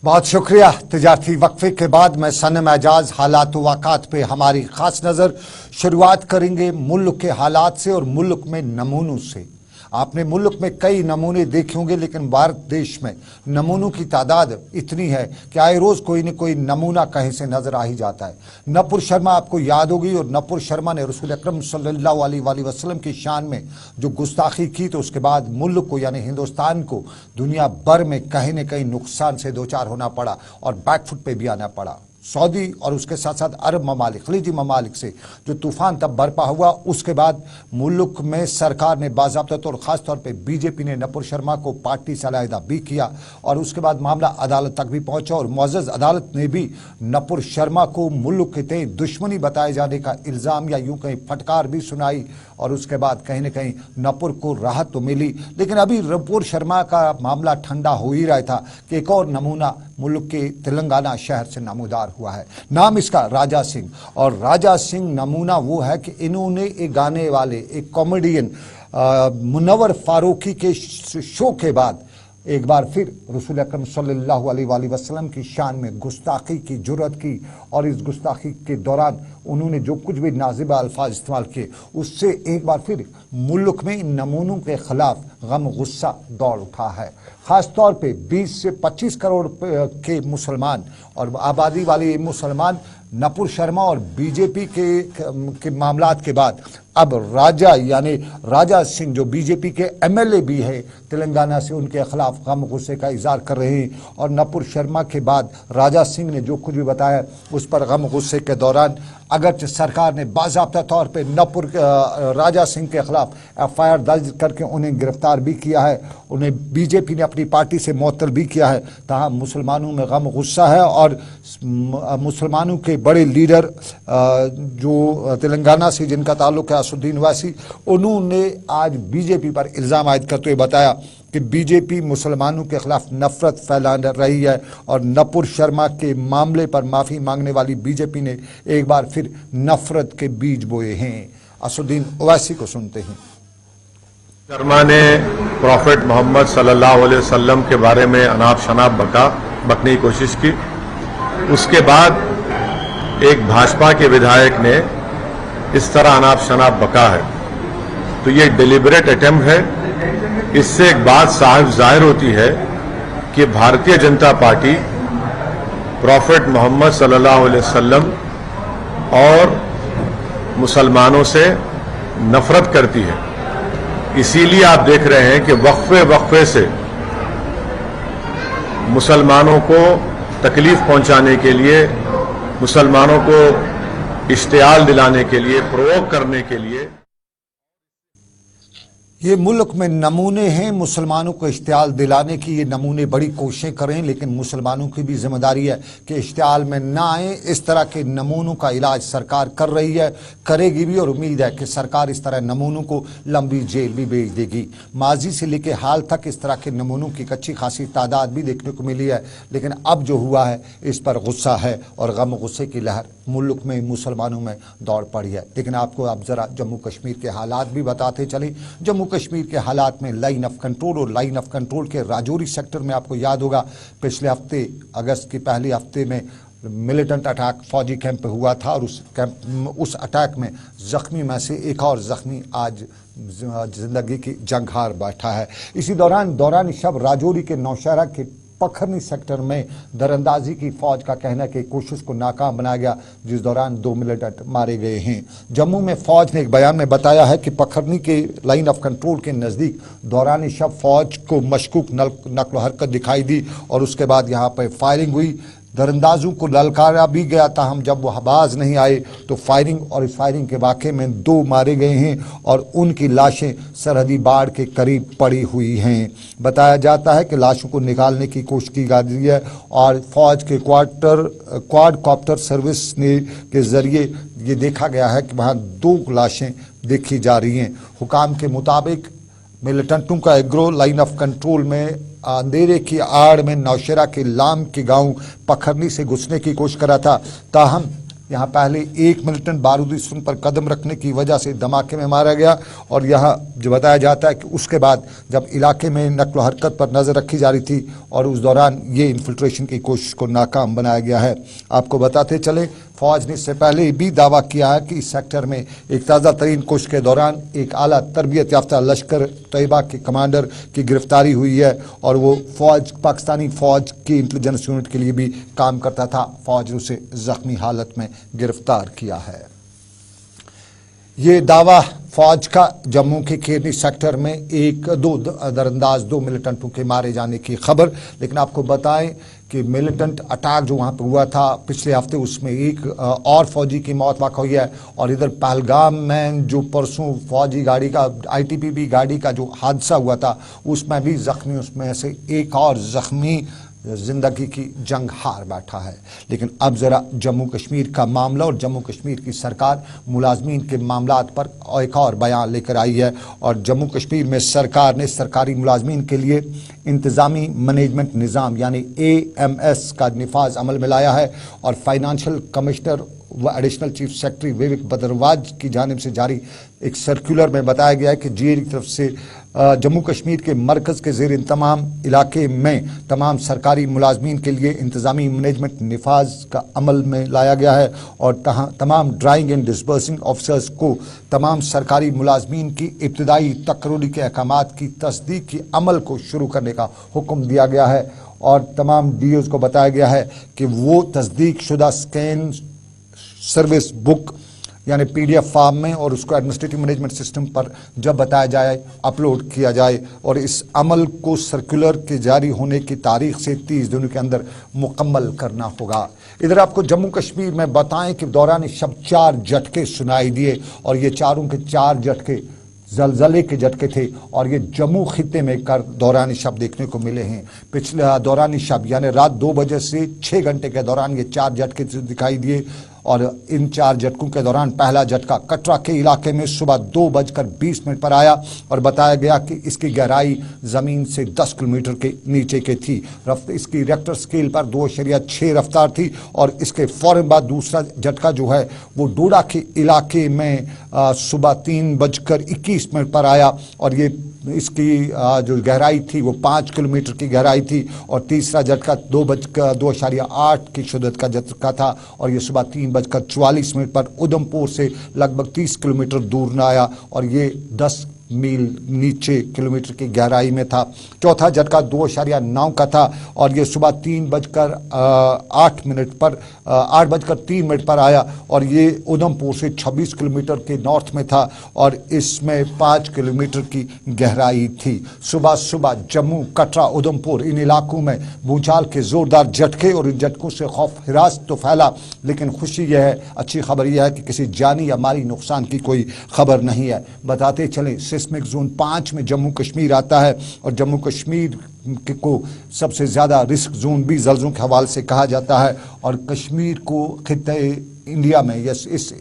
बहुत शुक्रिया। तिजारती वक्फे के बाद मैं सनम एजाज हालात वाक़ात पे हमारी ख़ास नज़र शुरुआत करेंगे मुल्क के हालात से और मुल्क में नमूनों से। आपने मुल्क में कई नमूने देखे होंगे, लेकिन भारत देश में नमूनों की तादाद इतनी है कि आए रोज़ कोई न कोई नमूना कहीं से नज़र आ ही जाता है। नपुर शर्मा आपको याद होगी, और नपुर शर्मा ने रसूल अकरम सल्लल्लाहु अलैहि वसल्लम की शान में जो गुस्ताखी की, तो उसके बाद मुल्क को यानी हिंदुस्तान को दुनिया भर में कहीं न कहीं नुकसान से दो चार होना पड़ा और बैकफुट पे भी आना पड़ा। सऊदी और उसके साथ साथ अरब ममालिक, खलीजी ममालिक से जो तूफान तब बरपा हुआ, उसके बाद मुल्क में सरकार ने बाज़ाब्ता तौर ख़ास तौर पे बीजेपी ने नपुर शर्मा को पार्टी से अलहदा भी किया और उसके बाद मामला अदालत तक भी पहुंचा और मुअज़्ज़ज़ अदालत ने भी नपुर शर्मा को मुल्क के तय दुश्मनी बताए जाने का इल्ज़ाम या यूँ कहीं फटकार भी सुनाई और उसके बाद कहीं न कहीं नपुर को राहत तो मिली। लेकिन अभी नपुर शर्मा का मामला ठंडा हो ही रहा था कि एक और नमूना मुल्क के तेलंगाना शहर से नमूदार हुआ है। नाम इसका राजा सिंह, और राजा सिंह नमूना वो है कि इन्होंने एक गाने वाले एक कॉमेडियन मुनव्वर फारूकी के शो के बाद एक बार फिर रसूल अकरम सल्लल्लाहु अलैहि वसल्लम की शान में गुस्ताखी की जुर्रत की और इस गुस्ताखी के दौरान उन्होंने जो कुछ भी नाज़िबा अल्फाज इस्तेमाल किए, उससे एक बार फिर मुल्क में इन नमूनों के खिलाफ गम गुस्सा दौड़ उठा है। ख़ास तौर पे 20 से 25 करोड़ के मुसलमान और आबादी वाले मुसलमान नपुर शर्मा और बीजेपी के मामलात के बाद अब राजा यानी राजा सिंह जो बीजेपी के एमएलए भी है तेलंगाना से, उनके खिलाफ गम गुस्से का इजहार कर रहे हैं। और नपुर शर्मा के बाद राजा सिंह ने जो कुछ भी बताया उस पर गम गुस्से के दौरान अगरचे सरकार ने बाज़ाब्ता तौर पे राजा सिंह के खिलाफ एफआईआर दर्ज करके उन्हें गिरफ्तार भी किया है, उन्हें बीजेपी ने अपनी पार्टी से मुअत्तल भी किया है, तहाँ मुसलमानों में गम गुस्सा है। और मुसलमानों के बड़े लीडर जो तेलंगाना से जिनका ताल्लुक है असुद्दीन ओवैसी, उन्होंने आज बीजेपी पर इल्ज़ाम आयद करते हुए बताया कि बीजेपी मुसलमानों के खिलाफ नफरत फैला रही है और नपुर शर्मा के मामले पर माफ़ी मांगने वाली बीजेपी ने एक बार फिर नफरत के बीज बोए हैं। असुद्दीन ओवैसी को सुनते हैं। शर्मा ने प्रॉफेट मोहम्मद सल्लल्लाहु अलैहि वसल्लम के बारे में अनाप शनाप बकने की कोशिश की। उसके बाद एक भाजपा के विधायक ने इस तरह अनाप शनाप बका है, तो ये डिलिबरेट अटेम्प्ट है। इससे एक बात साफ जाहिर होती है कि भारतीय जनता पार्टी प्रॉफेट मोहम्मद सल्लल्लाहु अलैहि वसल्लम और मुसलमानों से नफरत करती है। इसीलिए आप देख रहे हैं कि वक्फे वक्फे से मुसलमानों को तकलीफ पहुंचाने के लिए, मुसलमानों को इश्तियाल दिलाने के लिए, प्रोवोक करने के लिए ये मुल्क में नमूने हैं मुसलमानों को इश्तियाल दिलाने की। ये नमूने बड़ी कोशिशें करें, लेकिन मुसलमानों की भी जिम्मेदारी है कि इश्तियाल में ना आए। इस तरह के नमूनों का इलाज सरकार कर रही है, करेगी भी, और उम्मीद है कि सरकार इस तरह नमूनों को लंबी जेल भी भेज देगी। माजी से लेकर हाल तक इस तरह के नमूनों की अच्छी खासी तादाद भी देखने को मिली है, लेकिन अब जो हुआ है इस पर गुस्सा है और गम गुस्से की लहर मुल्क में मुसलमानों में दौड़ पड़ी है। लेकिन आपको अब ज़रा जम्मू कश्मीर के हालात भी बताते चलें। जम्मू कश्मीर के हालात में लाइन ऑफ कंट्रोल और लाइन ऑफ कंट्रोल के राजौरी सेक्टर में आपको याद होगा पिछले हफ्ते अगस्त के पहले हफ्ते में मिलिटेंट अटैक फौजी कैंप पे हुआ था और उस अटैक में ज़ख्मी में से एक और ज़ख्मी आज ज़िंदगी की जंग हार बैठा है। इसी दौरान शब राजौरी के नौशहरा के पखरनी सेक्टर में दरअंदाजी की फौज का कहना है कि कोशिश को नाकाम बनाया गया, जिस दौरान 2 मिलिटेंट मारे गए हैं। जम्मू में फौज ने एक बयान में बताया है कि पखरनी के लाइन ऑफ कंट्रोल के नज़दीक दौरान शब फौज को मशकूक नक्ल हरकत दिखाई दी और उसके बाद यहाँ पर फायरिंग हुई। दरअंदाजों को ललकारा भी गया था, हम जब वो बाज नहीं आए तो फायरिंग, और इस फायरिंग के वाक़े में 2 मारे गए हैं और उनकी लाशें सरहदी बाड़ के करीब पड़ी हुई हैं। बताया जाता है कि लाशों को निकालने की कोशिश की जा रही है और फौज के क्वाडकॉप्टर सर्विस के ज़रिए ये देखा गया है कि वहाँ 2 लाशें देखी जा रही हैं। हुकाम के मुताबिक मिलिटेंटों का एग्रो लाइन ऑफ कंट्रोल में अंधेरे की आड़ में नौशेरा के लाम के गांव पखरनी से घुसने की कोशिश करा था, ताहम यहाँ पहले एक मिलिटेंट बारूदी सुरंग पर कदम रखने की वजह से धमाके में मारा गया और यहाँ जो बताया जाता है कि उसके बाद जब इलाके में नक्ल हरकत पर नज़र रखी जा रही थी और उस दौरान ये इन्फिल्ट्रेशन की कोशिश को नाकाम बनाया गया है। आपको बताते चले फौज ने इससे पहले भी दावा किया है कि इस सेक्टर में एक ताज़ा तरीन कोशिश के दौरान एक आला तरबियत याफ्ता लश्कर तैयबा के कमांडर की गिरफ्तारी हुई है और वो पाकिस्तानी फौज की इंटेलिजेंस यूनिट के लिए भी काम करता था। फौज ने उसे जख्मी हालत में गिरफ्तार किया है। ये दावा फौज का जम्मू के केरनी सेक्टर में दो मिलिटेंटों के मारे जाने की खबर। लेकिन आपको बताएं कि मिलिटेंट अटैक जो वहाँ पर हुआ था पिछले हफ्ते, उसमें एक और फौजी की मौत वाक़ हुई है और इधर पहलगाम में जो परसों फौजी गाड़ी का ITBP गाड़ी का जो हादसा हुआ था उसमें भी जख्मी, उसमें से एक और जख्मी जिंदगी की जंग हार बैठा है। लेकिन अब ज़रा जम्मू कश्मीर का मामला और जम्मू कश्मीर की सरकार मुलाजमीन के मामलात पर एक और बयान लेकर आई है और जम्मू कश्मीर में सरकार ने सरकारी मुलाजमीन के लिए इंतज़ामी मैनेजमेंट निज़ाम यानी AMS का निफाज अमल में लाया है और फाइनेंशियल कमिश्नर व एडिशनल चीफ सेक्रेटरी विवेक बदरवाज की जानिब से जारी एक सर्कुलर में बताया गया है कि GAD की तरफ से जम्मू कश्मीर के मरकज़ के ज़ेर इंतमाम इलाके में तमाम सरकारी मुलाजमीन के लिए इंतज़ामी मैनेजमेंट निफाज का अमल में लाया गया है और तमाम ड्राइंग एंड डिस्बर्सिंग ऑफिसर्स को तमाम सरकारी मुलाजमीन की इब्तदाई तकर्री के अहकामात की तस्दीक की अमल को शुरू करने का हुक्म दिया गया है और तमाम DOs को बताया गया है कि वो तस्दीक शुदा स्कैन सर्विस बुक यानी PDF फॉर्म में और उसको एडमिनिस्ट्रेटिव मैनेजमेंट सिस्टम पर जब बताया जाए अपलोड किया जाए और इस अमल को सर्कुलर के जारी होने की तारीख से 30 दिनों के अंदर मुकम्मल करना होगा। इधर आपको जम्मू कश्मीर में बताएं कि दौरान शब 4 झटके सुनाई दिए और ये चारों के 4 झटके जलजले के झटके थे और ये जम्मू खित्ते में कर दौरान शब देखने को मिले हैं। पिछले दौरान शब यानी रात 2 बजे से 6 घंटे के दौरान ये 4 झटके दिखाई दिए और इन 4 झटकों के दौरान पहला झटका कटरा के इलाके में सुबह 2:20 पर आया और बताया गया कि इसकी गहराई ज़मीन से 10 किलोमीटर के नीचे के थी। इसकी रेक्टर स्केल पर 2.6 रफ्तार थी और इसके फ़ौरन बाद दूसरा झटका जो है वो डोडा के इलाके में सुबह 3:21 पर आया और ये इसकी जो गहराई थी वो 5 किलोमीटर की गहराई थी और तीसरा झटका 2.8 की शिद्दत का झटका था और ये सुबह 3:44 पर उधमपुर से लगभग 30 किलोमीटर दूर न आया और ये 10 मील नीचे किलोमीटर की गहराई में था। चौथा झटका 2.9 का था और ये सुबह 8:03 पर आया और ये उधमपुर से 26 किलोमीटर के नॉर्थ में था और इसमें 5 किलोमीटर की गहराई थी। सुबह सुबह जम्मू, कटरा, उधमपुर इन इलाकों में भूचाल के ज़ोरदार झटके और इन झटकों से खौफ हिरास तो फैला, लेकिन खुशी यह है, अच्छी खबर यह है कि किसी जानी या माली नुकसान की कोई खबर नहीं है। बताते चलें सिस्मिक जोन 5 में जम्मू कश्मीर आता है और जम्मू कश्मीर को सबसे ज़्यादा रिस्क जोन भी जल्ज़लों के हवाले से कहा जाता है और कश्मीर को खित्ते इंडिया में या इस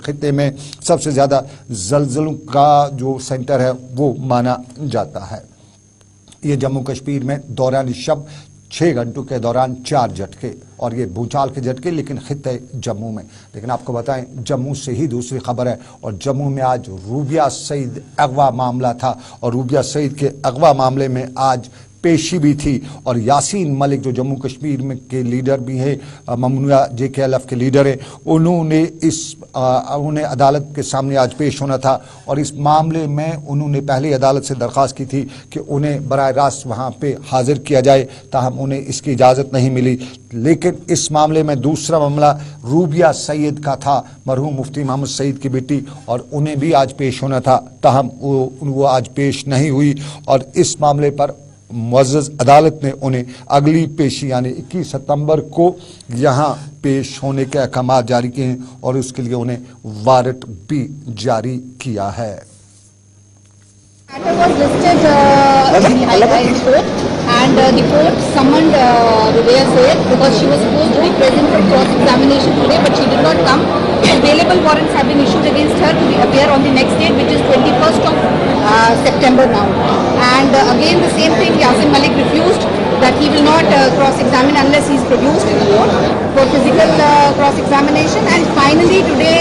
खित्ते में सबसे ज़्यादा जल्ज़लों का जो सेंटर है वो माना जाता है। ये जम्मू कश्मीर में दौरान शब 6 घंटों के दौरान 4 झटके और ये भूचाल के झटके, लेकिन खित्ते जम्मू में। लेकिन आपको बताएं जम्मू से ही दूसरी खबर है और जम्मू में आज रूबिया सईद अगवा मामला था और रूबिया सईद के अगवा मामले में आज पेशी भी थी और यासीन मलिक जो जम्मू कश्मीर में के लीडर भी हैं, ममनूआ JKLF के लीडर हैं, उन्हें अदालत के सामने आज पेश होना था और इस मामले में उन्होंने पहले अदालत से दरख्वास्त की थी कि उन्हें बराह रास्त वहाँ पे हाजिर किया जाए, ताहम उन्हें इसकी इजाज़त नहीं मिली। लेकिन इस मामले में दूसरा मामला रूबिया सईद का था, मरहूम मुफ्ती मोहम्मद सईद की बेटी, और उन्हें भी आज पेश होना था, ताहम वो आज पेश नहीं हुई और इस मामले पर मुअज़्ज़ज़ अदालत ने उन्हें अगली पेशी यानी 21 सितंबर को यहाँ पेश होने के अहकामात जारी किए हैं और उसके लिए उन्हें वारंट भी जारी किया है। Matter was listed in high court and the court summoned Rubiya Said because she was supposed to be present for cross-examination today but she did not come. Available warrants have been issued against her to appear on the next date, which is 21st of September now. And again the same thing, Yasin Malik refused that he will not cross-examine unless he is produced in court for physical cross-examination. And finally today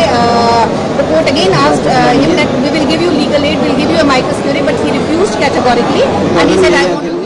the court again asked him that we will give you legal aid, we will give you a amicus curiae, but he refused categorically and he said I want to.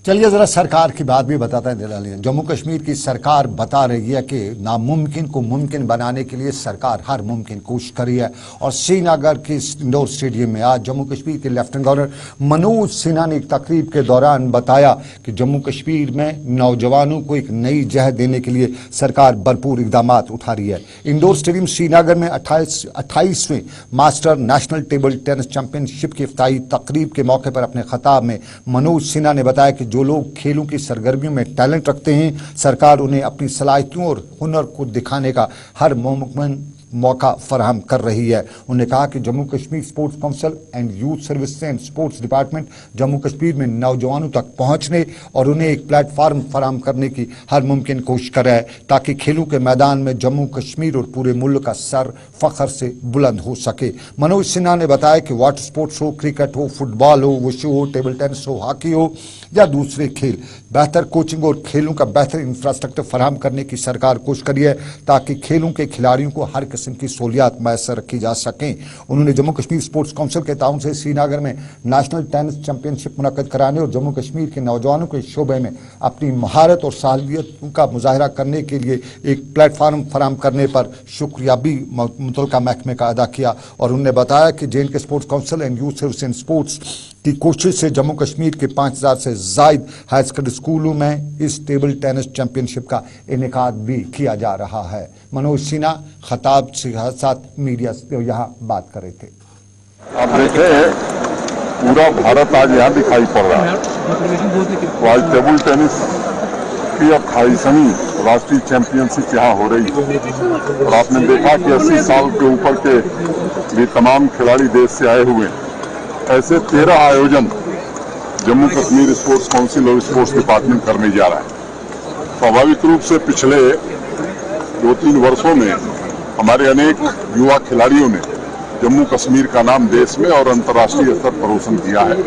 चलिए जरा सरकार की बात भी बताते हैं। जम्मू कश्मीर की सरकार बता रही है कि नामुमकिन को मुमकिन बनाने के लिए सरकार हर मुमकिन कोशिश करी है। और श्रीनगर के इंडोर स्टेडियम में आज जम्मू कश्मीर के लेफ्टिनेंट गवर्नर मनोज सिन्हा ने एक तकरीब के दौरान बताया कि जम्मू कश्मीर में नौजवानों को एक नई जहद देने के लिए सरकार भरपूर इकदाम उठा रही है। इंडोर स्टेडियम श्रीनगर में 28वें master national table tennis championship की इफ्ताही तकरीब के मौके पर अपने खिताब में मनोज सिन्हा ने बताया कि जो लोग खेलों की सरगर्मियों में टैलेंट रखते हैं, सरकार उन्हें अपनी सलाहियतों और हुनर को दिखाने का हर मुमकिन मौका फराहम कर रही है। उन्होंने कहा कि Jammu Kashmir sports council and youth service and sports department Jammu Kashmir में नौजवानों तक पहुंचने और उन्हें एक प्लेटफॉर्म फराहम करने की हर मुमकिन कोशिश कर रहा है ताकि खेलों के मैदान में जम्मू कश्मीर और पूरे मुल्क का सर फख्र से बुलंद हो सके। मनोज सिन्हा ने बताया कि वाटर स्पोर्ट्स हो, क्रिकेट हो, फुटबॉल हो, वुशु हो, टेबल टेनिस हो, हॉकी हो या दूसरे खेल, बेहतर कोचिंग और खेलों का बेहतर इंफ्रास्ट्रक्चर फराहम करने की सरकार कोशिश करी है ताकि खेलों के खिलाड़ियों को हर किस्म की सहूलियात मैसर रखी जा सकें। उन्होंने जम्मू कश्मीर स्पोर्ट्स काउंसिल के ताउन से श्रीनगर में नेशनल टेनिस चैंपियनशिप मुनक्कद कराने और जम्मू कश्मीर के नौजवानों के शोबे में अपनी महारत और साहलियत का मुजाहरा करने के लिए एक प्लेटफॉर्म फराहम करने पर शुक्रिया भी मुतलका महकमे का अदा किया। और उन्होंने बताया कि J&K sports council and youth service and sports की कोशिश से जम्मू कश्मीर के 5000 से जायद हाई स्कूल स्कूलों में इस टेबल टेनिस चैंपियनशिप का इनेकाद भी किया जा रहा है। मनोज सिन्हा खताब के साथ मीडिया से यहाँ बात कर रहे थे। आप देखें पूरा भारत आज यहाँ दिखाई पड़ रहा है। तो आज टेबल टेनिस की 28वीं राष्ट्रीय चैंपियनशिप यहाँ हो रही है और आपने देखा कि 80 साल के ऊपर के भी तमाम खिलाड़ी देश से आए हुए हैं। ऐसे 13 आयोजन जम्मू कश्मीर स्पोर्ट्स काउंसिल और स्पोर्ट्स डिपार्टमेंट करने जा रहा है। स्वाभाविक रूप से पिछले 2-3 वर्षों में हमारे अनेक युवा खिलाड़ियों ने जम्मू कश्मीर का नाम देश में और अंतर्राष्ट्रीय स्तर पर रोशन किया है।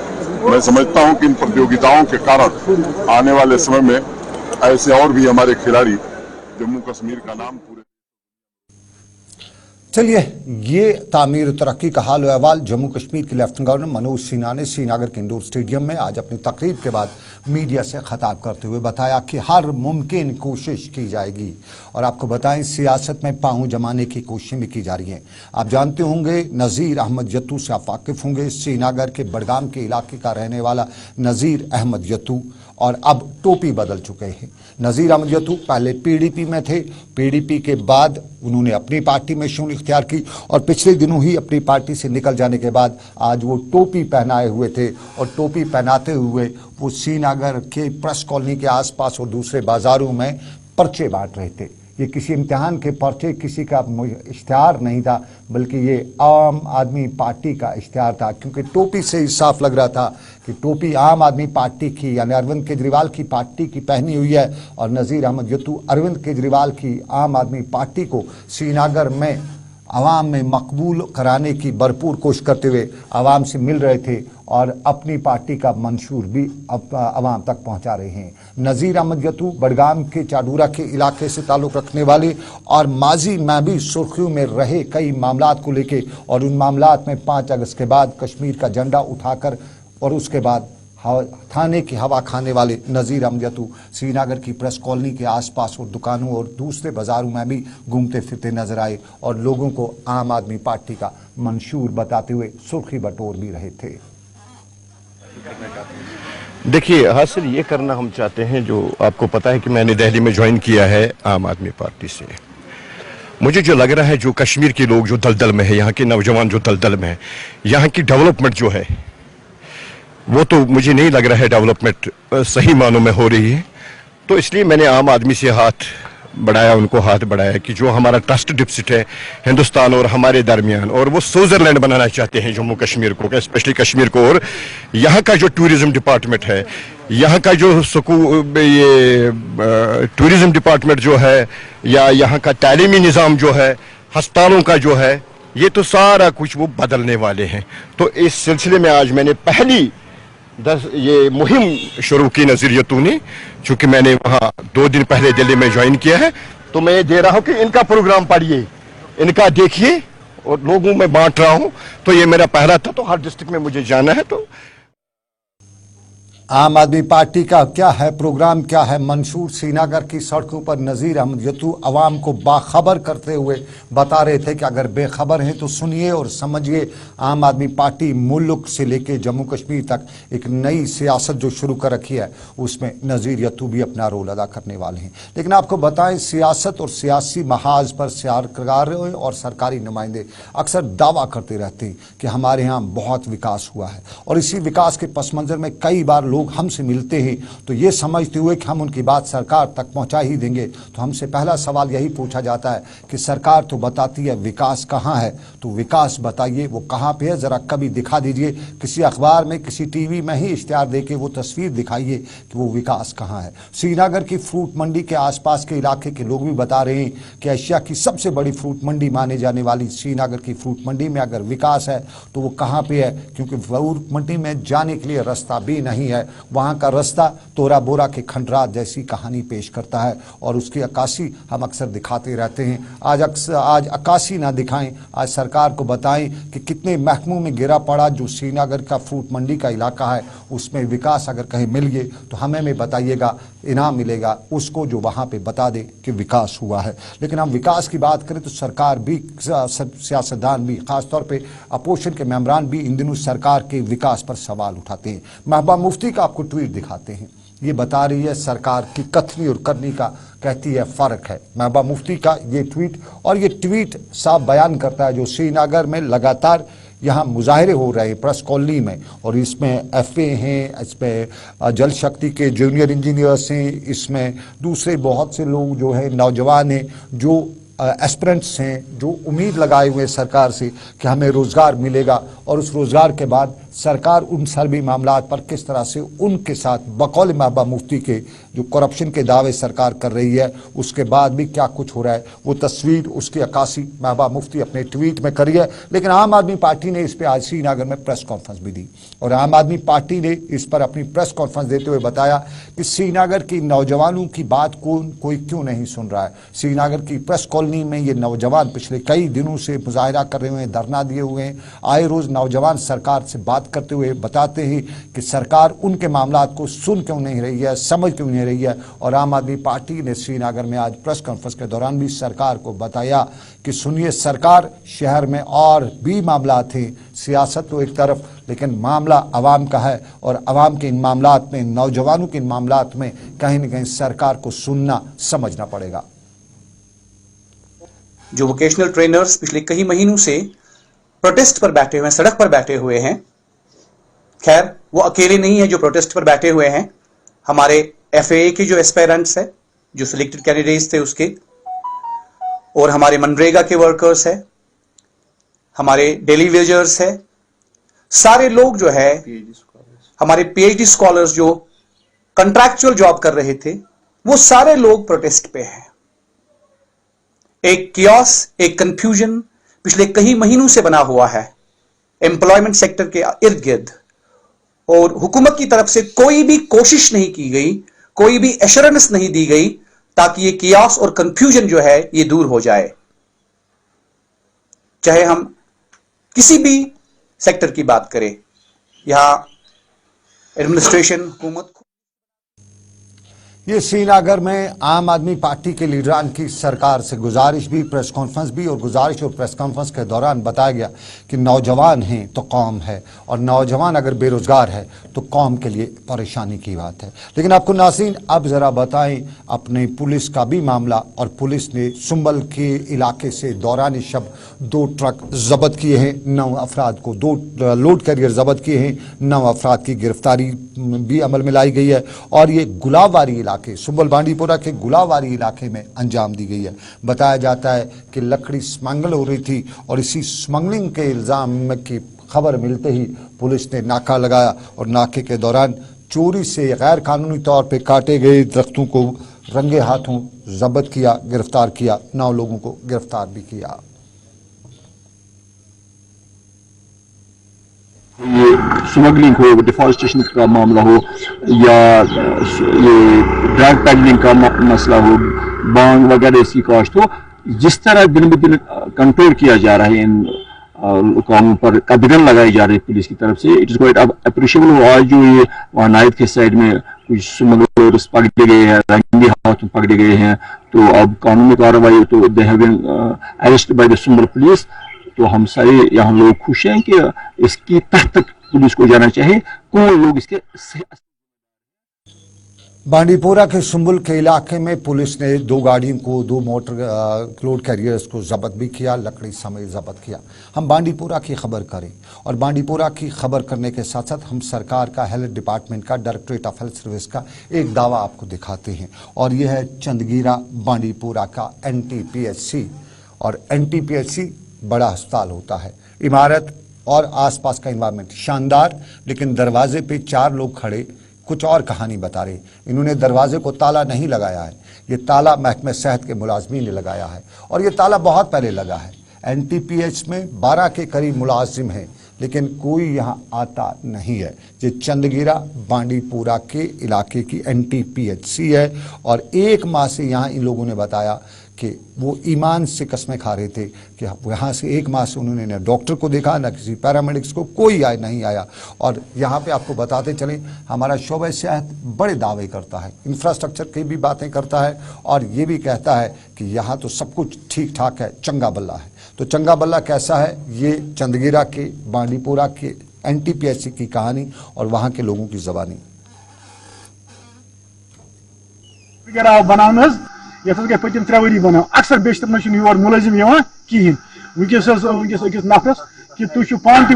मैं समझता हूं कि इन प्रतियोगिताओं के कारण आने वाले समय में ऐसे और भी हमारे खिलाड़ी जम्मू कश्मीर का नाम पूरे। चलिए, ये तामीर तरक्की का हाल अहवाल जम्मू कश्मीर के लेफ्टिनेंट गवर्नर मनोज सिन्हा ने श्रीनगर के इंडोर स्टेडियम में आज अपनी तकरीब के बाद मीडिया से खिताब करते हुए बताया कि हर मुमकिन कोशिश की जाएगी। और आपको बताएं, सियासत में पांव जमाने की कोशिशें भी की जा रही हैं। आप जानते होंगे नज़ीर अहमद यत्तू से आप वाकिफ होंगे। श्रीनगर के बडगाम के इलाके का रहने वाला नज़ीर अहमद यत्तू और अब टोपी बदल चुके हैं। नज़ीर अहमद यत्तू पहले पीडीपी में थे, पीडीपी के बाद उन्होंने अपनी पार्टी में शमूलियत इख्तियार की और पिछले दिनों ही अपनी पार्टी से निकल जाने के बाद आज वो टोपी पहनाए हुए थे और टोपी पहनाते हुए वो श्रीनगर के प्रेस कॉलोनी के आसपास और दूसरे बाजारों में पर्चे बांट रहे थे। ये किसी इम्तिहान के पर्चे, किसी का इश्तिहार नहीं था, बल्कि ये आम आदमी पार्टी का इश्तिहार था, क्योंकि टोपी से ही साफ लग रहा था कि टोपी आम आदमी पार्टी की यानी अरविंद केजरीवाल की पार्टी की पहनी हुई है। और नज़ीर अहमद यत्तू अरविंद केजरीवाल की आम आदमी पार्टी को श्रीनगर में आवाम में मकबूल कराने की भरपूर कोशिश करते हुए आवाम से मिल रहे थे और अपनी पार्टी का मंशूर भी आवाम तक पहुंचा रहे हैं। नज़ीर अहमद यत्तू बडगाम के चाडूरा के इलाके से ताल्लुक़ रखने वाले और माजी में भी सुर्खियों में रहे कई मामलात को लेके और उन मामलात में 5 अगस्त के बाद कश्मीर का झंडा उठाकर और उसके बाद थाने की हवा खाने वाले नज़ीर अहमद यत्तू श्रीनगर की प्रेस कॉलोनी के आसपास और दुकानों और दूसरे बाजारों में भी घूमते फिरते नजर आए और लोगों को आम आदमी पार्टी का मंशूर बताते हुए सुर्खी बटोर भी रहे थे। देखिए, हासिल ये करना हम चाहते हैं, जो आपको पता है कि मैंने दिल्ली में ज्वाइन किया है आम आदमी पार्टी से। मुझे जो लग रहा है, जो कश्मीर के लोग जो दलदल में है, यहाँ के नौजवान जो दलदल में है, यहाँ की डेवलपमेंट जो है वो तो मुझे नहीं लग रहा है डेवलपमेंट सही मानों में हो रही है। तो इसलिए मैंने आम आदमी से हाथ बढ़ाया, उनको हाथ बढ़ाया कि जो हमारा ट्रस्ट डिपॉजिट है हिंदुस्तान और हमारे दरमियान, और वो स्विट्जरलैंड बनाना चाहते हैं जम्मू कश्मीर को, स्पेशली कश्मीर को। और यहाँ का जो टूरिज्म डिपार्टमेंट है, यहाँ का जो टूरिज्म डिपार्टमेंट जो है, या यहाँ का तालीमी निज़ाम जो है, अस्पतालों का जो है, ये तो सारा कुछ वो बदलने वाले हैं। तो इस सिलसिले में आज मैंने पहली ये मुहिम शुरू की नज़ीर यतू ने, चूंकि मैंने वहाँ 2 दिन पहले दिल्ली में ज्वाइन किया है, तो मैं ये दे रहा हूँ कि इनका प्रोग्राम पढ़िए, इनका देखिए और लोगों में बांट रहा हूँ। तो ये मेरा पहला था, तो हर डिस्ट्रिक्ट में मुझे जाना है। तो आम आदमी पार्टी का क्या है प्रोग्राम, क्या है मंशूर, श्रीनगर की सड़कों पर नज़ीर अहमद यतू अवाम को बाखबर करते हुए बता रहे थे कि अगर बेखबर हैं तो सुनिए और समझिए। आम आदमी पार्टी मुल्क से लेके जम्मू कश्मीर तक एक नई सियासत जो शुरू कर रखी है, उसमें नज़ीर यतू भी अपना रोल अदा करने वाले हैं। लेकिन आपको बताएं, सियासत और सियासी महाज पर सरकारें और सरकारी नुमाइंदे अक्सर दावा करते रहते हैं कि हमारे यहाँ बहुत विकास हुआ है, और इसी विकास के पस मंज़र में कई बार लोग हमसे मिलते हैं तो ये समझते हुए कि हम उनकी बात सरकार तक पहुंचा ही देंगे, तो हमसे पहला सवाल यही पूछा जाता है कि सरकार तो बताती है विकास कहाँ है, तो विकास बताइए वो कहाँ पे है, ज़रा कभी दिखा दीजिए, किसी अखबार में किसी टीवी में ही इश्तिहार देके वो तस्वीर दिखाइए कि वो विकास कहाँ है। श्रीनगर की फ्रूट मंडी के आसपास के इलाके के लोग भी बता रहे हैं कि एशिया की सबसे बड़ी फ्रूट मंडी माने जाने वाली श्रीनगर की फ्रूट मंडी में अगर विकास है तो वो कहाँ पे है, क्योंकि फ्रूट मंडी में जाने के लिए रास्ता भी नहीं है। वहाँ का रास्ता तोरा बोरा के खंडरात जैसी कहानी पेश करता है, और उसकी अक्कासी हम अक्सर दिखाते रहते हैं। आज अक्कासी ना दिखाएं, आज सरकार को बताएं कि कितने महकमों में गिरा पड़ा जो श्रीनगर का फ्रूट मंडी का इलाका है, उसमें विकास अगर कहीं मिल गए तो हमें भी बताइएगा, इनाम मिलेगा उसको जो वहाँ पे बता दे कि विकास हुआ है। लेकिन हम विकास की बात करें तो सरकार भी, सियासतदान भी, खासतौर पे अपोजिशन के मेंबरान भी इन दिनों सरकार के विकास पर सवाल उठाते हैं। महबूबा मुफ्ती का आपको ट्वीट दिखाते हैं, ये बता रही है सरकार की कथनी और करनी का, कहती है फ़र्क है। महबूबा मुफ्ती का ये ट्वीट, और ये ट्वीट साफ बयान करता है जो श्रीनगर में लगातार यहाँ मुजाहरे हो रहे हैं प्रेस कॉलोनी में, और इसमें FA हैं, इसमें जल शक्ति के जूनियर इंजीनियर्स हैं, इसमें दूसरे बहुत से लोग जो हैं नौजवान हैं, जो एस्पिरेंट्स हैं, जो उम्मीद लगाए हुए सरकार से कि हमें रोज़गार मिलेगा, और उस रोज़गार के बाद सरकार उन सभी मामलात पर किस तरह से उनके साथ बकौल महबूबा मुफ्ती के जो करप्शन के दावे सरकार कर रही है, उसके बाद भी क्या कुछ हो रहा है वो तस्वीर, उसकी अक्कासी महबूबा मुफ्ती अपने ट्वीट में करी है। लेकिन आम आदमी पार्टी ने इस पर आज श्रीनगर में प्रेस कॉन्फ्रेंस भी दी, और आम आदमी पार्टी ने इस पर अपनी प्रेस कॉन्फ्रेंस देते हुए बताया कि श्रीनगर की नौजवानों की बात कोई क्यों नहीं सुन रहा है। श्रीनगर की प्रेस कॉलोनी में ये नौजवान पिछले कई दिनों से मुजाहरा कर रहे हुए हैं, धरना दिए हुए हैं। आए रोज़ नौजवान सरकार से बात करते हुए बताते हैं कि सरकार उनके मामलात को सुन क्यों नहीं रही है, समझ क्यों नहीं रही है। और आम आदमी पार्टी ने श्रीनगर में आज प्रेस कॉन्फ्रेंस के दौरान भी सरकार को बताया कि सुनिए सरकार, शहर में और भी मामलात हैं, सियासत तो एक तरफ, लेकिन मामला आवाम का है, और आवाम के इन मामलात में, नौजवानों के इन मामलात में कहीं न कहीं सरकार को सुनना समझना पड़ेगा। जो वोकेशनल ट्रेनर्स पिछले कई महीनों से प्रोटेस्ट पर बैठे हुए हैं, सड़क पर बैठे हुए हैं, खैर वो अकेले नहीं है जो प्रोटेस्ट पर बैठे हुए हैं। हमारे FAA के जो एस्पायरेंट्स है, जो सिलेक्टेड कैंडिडेट्स थे उसके, और हमारे मनरेगा के वर्कर्स है, हमारे डेली वेजर्स है, सारे लोग जो है, हमारे PhD स्कॉलर्स जो कंट्रैक्चुअल जॉब कर रहे थे, वो सारे लोग प्रोटेस्ट पे हैं। एक कियोस, एक कंफ्यूजन पिछले कई महीनों से बना हुआ है एम्प्लॉयमेंट सेक्टर के इर्द गिर्द, और हुकूमत की तरफ से कोई भी कोशिश नहीं की गई, कोई भी एश्योरेंस नहीं दी गई ताकि ये कियोस और कंफ्यूजन जो है ये दूर हो जाए। चाहे हम किसी भी सेक्टर की बात करें, यहां एडमिनिस्ट्रेशन, हुकूमत, ये श्रीनगर में आम आदमी पार्टी के लीडरान की सरकार से गुजारिश भी, प्रेस कॉन्फ्रेंस भी, और गुजारिश और प्रेस कॉन्फ्रेंस के दौरान बताया गया कि नौजवान हैं तो कौम है, और नौजवान अगर बेरोज़गार है तो कौम के लिए परेशानी की बात है। लेकिन आपको नाज़रीन अब ज़रा बताएं अपने पुलिस का भी मामला, और पुलिस ने सुंबल के इलाके से दौरान शब 2 ट्रक जब्त किए हैं, 9 अफराद को, 2 लोड कैरियर जब्त किए हैं, 9 अफराद की गिरफ्तारी भी अमल में लाई गई है, और ये गुलाबवारी सुंबल बांडीपोरा के गुलाबवारी इलाके में अंजाम दी गई है। बताया जाता है कि लकड़ी स्मगल हो रही थी, और इसी स्मगलिंग के इल्ज़ाम की खबर मिलते ही पुलिस ने नाका लगाया, और नाके के दौरान चोरी से गैर कानूनी तौर पे काटे गए दरख्तों को रंगे हाथों जब्त किया, गिरफ्तार किया, 9 लोगों को गिरफ्तार भी किया। ये स्मगलिंग हो, डिफॉरेस्टेशन का मामला हो, या ये ड्रग पैडलिंग का मसला हो, बांग वगैरह इसकी काश्त हो, जिस तरह दिन ब दिन कंट्रोल किया जा रहा है इन कामों पर, कदगन लगाई जा रही है पुलिस की तरफ से, इट इज क्वाइट अप्रिशिएबल। आज जो ये वहाँ नाइट के साइड में कुछ स्मगलर्स पकड़े गए हैं, रंगे हाथों पकड़े गए हैं, तो अब कानूनी कार्रवाई, तो they have been arrested by the Sundar police. तो हम सारे यहाँ लोग खुश हैं कि इसकी तह तक पुलिस को जाना चाहिए, कौन लोग इसके। बांडीपोरा के सुंबुल के इलाके में पुलिस ने 2 गाड़ियों को, 2 मोटर लोड कैरियर्स को जब्त भी किया, लकड़ी समेत जब्त किया। हम बांडीपोरा की खबर करें, और बांडीपोरा की खबर करने के साथ साथ हम सरकार का हेल्थ डिपार्टमेंट का, डायरेक्टरेट ऑफ हेल्थ सर्विस का एक दावा आपको दिखाते हैं, और यह है चंदगीरा बांडीपोरा का NTPHC। और NTPHC बड़ा अस्पताल होता है, इमारत और आसपास का इन्वायरमेंट शानदार, लेकिन दरवाजे पे 4 लोग खड़े कुछ और कहानी बता रहे। इन्होंने दरवाजे को ताला नहीं लगाया है, ये ताला महकमे सेहत के मुलाजमीन ने लगाया है, और ये ताला बहुत पहले लगा है। NTPH में 12 के करीब मुलाजिम हैं, लेकिन कोई यहाँ आता नहीं है। ये चंदगीरा बांडीपोरा के इलाके की NTPHC है, और 1 माह से यहाँ इन लोगों ने बताया कि वो ईमान से कस्में खा रहे थे कि यहाँ से 1 माह से उन्होंने न डॉक्टर को देखा, न किसी पैरामेडिक्स को, कोई नहीं आया। और यहाँ पे आपको बताते चलें, हमारा शोबा सेहत बड़े दावे करता है, इंफ्रास्ट्रक्चर की भी बातें करता है, और ये भी कहता है कि यहाँ तो सब कुछ ठीक ठाक है, चंगा बल्ला है। तो चंगा बल्ला कैसा है, ये चंदगीरा के बांडीपोरा के NTPHC की कहानी और वहाँ के लोगों की ज़बानी। ये पतिम 3 वरी बना अक्सर बेशतर मे योर मुलजिम कहें वस अकिस नफरस कि तुम पान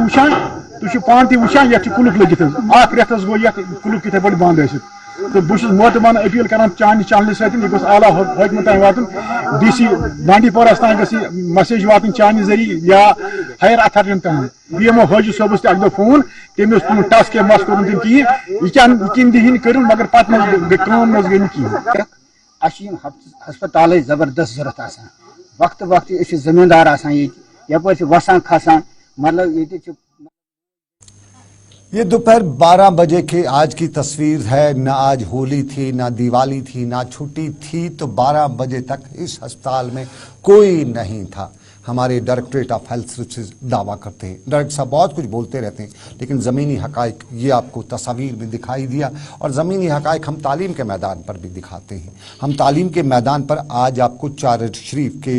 ती वुचान ये कुलुक लगित रेत गो ये कुलुक किथे बड़ बंद तो बहुत मोतबान अपील कर चान चैनल सह आला हकम तक वात DC बांडीपोरा तक मैसेज वात चान जरिए या हायर अथॉरिटी तक BMO हाजी सबस तक फोन तमिस टस के मस कर कहें दिन कर मगर पे कम गई कहें हस्पताल जबरदस्त जरूरत आसान वक्त वक्त जमींदार आसान यप वसान खसान मतलब ये दोपहर 12 बजे के आज की तस्वीर है। ना आज होली थी, ना दिवाली थी, ना छुट्टी थी, तो 12 बजे तक इस अस्पताल में कोई नहीं था। हमारे डायरेक्टरेट ऑफ हेल्थ सर्विसेज दावा करते हैं। डायरेक्टर साहब बहुत कुछ बोलते रहते हैं, लेकिन ज़मीनी हकाइक ये आपको तस्वीर में दिखाई दिया, और ज़मीनी हकाइक हम तालीम के मैदान पर भी दिखाते हैं। हम तालीम के मैदान पर आज आपको चार शरीफ के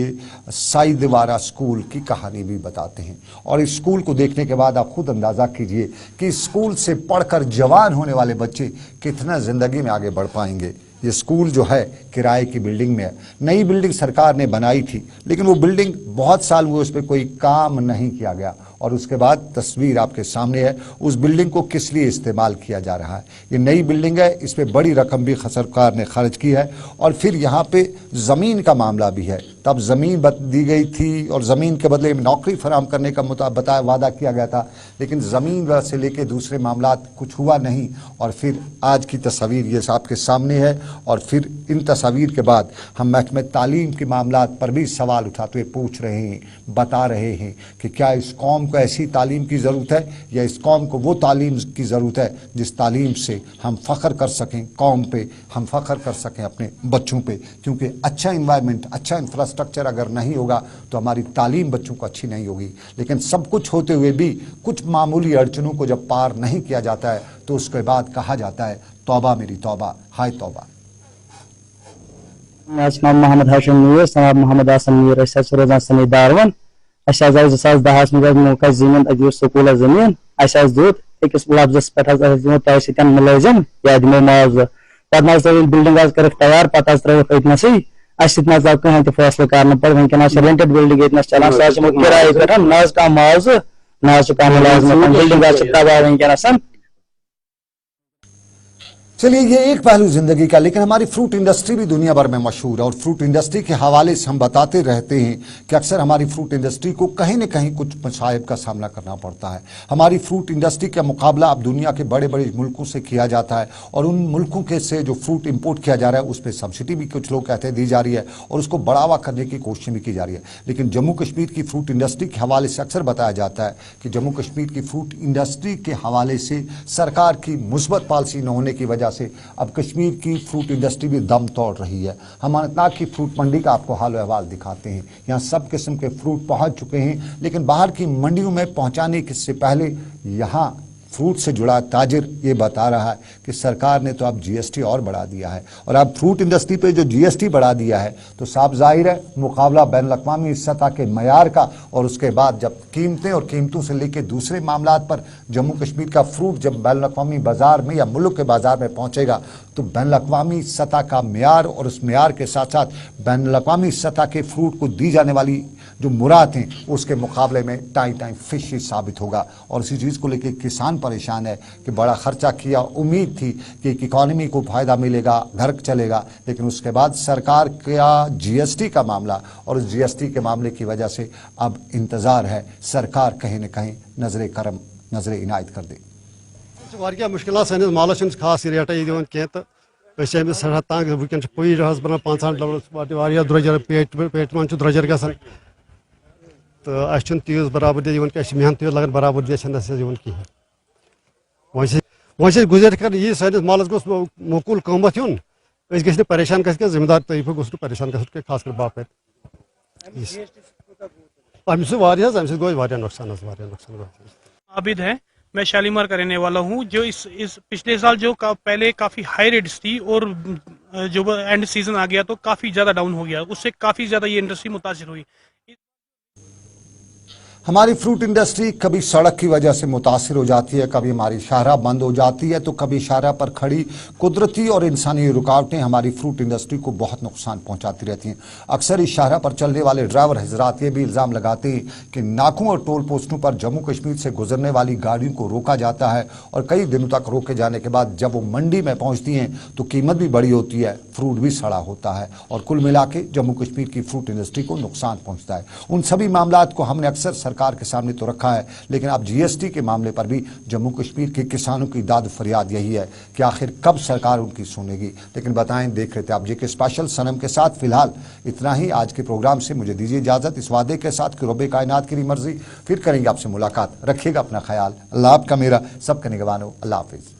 साईदवारा स्कूल की कहानी भी बताते हैं, और इस स्कूल को देखने के बाद आप खुद अंदाज़ा कीजिए कि स्कूल से पढ़कर जवान होने वाले बच्चे कितना ज़िंदगी में आगे बढ़ पाएंगे। ये स्कूल जो है किराए की बिल्डिंग में है। नई बिल्डिंग सरकार ने बनाई थी, लेकिन वो बिल्डिंग बहुत साल हुए उस पर कोई काम नहीं किया गया, और उसके बाद तस्वीर आपके सामने है उस बिल्डिंग को किस लिए इस्तेमाल किया जा रहा है। ये नई बिल्डिंग है, इस पर बड़ी रकम भी सरकार ने खर्च की है, और फिर यहाँ पे ज़मीन का मामला भी है। तब ज़मीन दी गई थी और ज़मीन के बदले में नौकरी फराहम करने का बताया वादा किया गया था, लेकिन ज़मीन से लेके दूसरे मामला कुछ हुआ नहीं। और फिर आज की तस्वीर ये आपके सामने है, और फिर इन तस्वीर के बाद हम महकमे तालीम के मामला पर भी सवाल उठाते हुए पूछ रहे हैं, बता रहे हैं कि क्या इस कौम को ऐसी तालीम की ज़रूरत है, या इस कौम को वो तालीम की ज़रूरत है जिस तालीम से हम फ़ख्र कर सकें कौम पे, हम फ़ख्र कर सकें अपने बच्चों पे। क्योंकि अच्छा इन्वायरमेंट, अच्छा इंफ्रास्ट्रक्चर अगर नहीं होगा तो हमारी तालीम बच्चों को अच्छी नहीं होगी। लेकिन सब कुछ होते हुए भी कुछ मामूली अड़चनों को जब पार नहीं किया जाता है तो उसके बाद कहा जाता है तौबा मेरी तौबा, हाय तौबा। मोहम्मद हाशिम मीर, सनाब मोहम्मद आसम मीर, रोजान सनी दारवन। 2010 मौका जमीन अजूर स्कूल जमीन दूत अकिस लफ्जस पे तहसीन मुलजिम या दिमो मुआवजा पे बिल्डिंग कर तैयार पे त्रुक अतनसै कहें तो फैसले कर वनकस रेंटेड बिल्डिंग चलान सो किराए पे ना कह मुआवजा ना मुलाजमत बिल्डिंग तबाह वनकस। चलिए, ये एक पहलू जिंदगी का, लेकिन हमारी फ्रूट इंडस्ट्री भी दुनिया भर में मशहूर है और फ्रूट इंडस्ट्री के हवाले से हम बताते रहते हैं कि अक्सर हमारी फ्रूट इंडस्ट्री को कहीं न कहीं कुछ मसाइब का सामना करना पड़ता है। हमारी फ्रूट इंडस्ट्री का मुकाबला अब दुनिया के बड़े बड़े मुल्कों से किया जाता है और उन मुल्कों के से जो फ्रूट इंपोर्ट किया जा रहा है उस पर सब्सिडी भी कुछ लोग कहते हैं दी जा रही है और उसको बढ़ावा करने की कोशिश भी की जा रही है। लेकिन जम्मू कश्मीर की फ्रूट इंडस्ट्री के हवाले से अक्सर बताया जाता है कि जम्मू कश्मीर की फ्रूट इंडस्ट्री के हवाले से सरकार की मुस्बत पॉलिसी न होने की वजह से अब कश्मीर की फ्रूट इंडस्ट्री भी दम तोड़ रही है। हम अनंतनाग की फ्रूट मंडी का आपको हाल अहवाल दिखाते हैं। यहाँ सब किस्म के फ्रूट पहुंच चुके हैं, लेकिन बाहर की मंडियों में पहुंचाने से पहले यहाँ फ्रूट से जुड़ा ताजिर ये बता रहा है कि सरकार ने तो अब जीएसटी और बढ़ा दिया है और अब फ्रूट इंडस्ट्री पे जो जीएसटी बढ़ा दिया है तो साफ जाहिर है मुकाबला बैन अवी सतह के मयार का, और उसके बाद जब कीमतें और कीमतों से लेकर दूसरे मामलात पर जम्मू कश्मीर का फ्रूट जब बैन अवी बाजार में या मुल्क के बाजार में पहुंचेगा तो बैन अवी सतह का मयार और उस मयार के साथ साथ बैन अवी सतह के फ्रूट को दी जाने वाली जो मुराद हैं उसके मुकाबले में टाइम फिश ही साबित होगा। और इसी चीज़ को लेकर किसान परेशान है कि बड़ा खर्चा किया, उम्मीद थी कि इकॉनमी को फ़ायदा मिलेगा, घर चलेगा, लेकिन उसके बाद सरकार का जीएसटी का मामला और उस जीएसटी के मामले की वजह से अब इंतज़ार है सरकार कहीं न कहीं नजर करम नजर इनायत कर दे। वारिया मुश्किल सैनिस मालस खास रेटा दिवान कह तो अमिस सड़ा तंग वुन पुई बना 500 द्रजर पेट मन द्रजर गसान तो अस तीज बराबरी दिवान कि मेहनत लगन बराबरी दिवान कहें वो गुजर कर यह सैनिस मालस गोस मकूल कमत यून गि परेशान जिम्मेदार तरीफो गोस परेशान ग खास कर बाप अमिस गो नुकसान आबिद है। मैं शालीमार का रहने वाला हूँ। जो इस पिछले साल जो पहले काफ़ी हाई रेट्स थी और जो एंड सीजन आ गया तो काफ़ी ज़्यादा डाउन हो गया, उससे काफ़ी ज़्यादा ये इंडस्ट्री मुतासिर हुई। हमारी फ्रूट इंडस्ट्री कभी सड़क की वजह से मुतासिर हो जाती है, कभी हमारी शाहराह बंद हो जाती है तो कभी शाहराह पर खड़ी कुदरती और इंसानी रुकावटें हमारी फ्रूट इंडस्ट्री को बहुत नुकसान पहुंचाती रहती हैं। अक्सर इस शाहराह पर चलने वाले ड्राइवर हजरात ये भी इल्ज़ाम लगाते हैं कि नाकों और टोल पोस्टों पर जम्मू कश्मीर से गुजरने वाली गाड़ियों को रोका जाता है और कई दिनों तक रोके जाने के बाद जब वो मंडी में पहुँचती हैं तो कीमत भी बड़ी होती है, फ्रूट भी सड़ा होता है और कुल मिला के जम्मू कश्मीर की फ्रूट इंडस्ट्री को नुकसान पहुँचता है। उन सभी मामलात को हमने अक्सर सरकार के सामने तो रखा है, लेकिन अब जीएसटी के मामले पर भी जम्मू कश्मीर के किसानों की दाद फरियाद यही है कि आखिर कब सरकार उनकी सुनेगी। लेकिन बताएं, देख रहे थे आप जेके स्पेशल सनम के साथ। फिलहाल इतना ही आज के प्रोग्राम से। मुझे दीजिए इजाजत इस वादे के साथ कि रब्बे कायनात की मर्जी, फिर करेंगे आपसे मुलाकात। रखिएगा अपना ख्याल। अल्लाह आपका मेरा सबका निगहबान हो। अल्लाह हाफिज।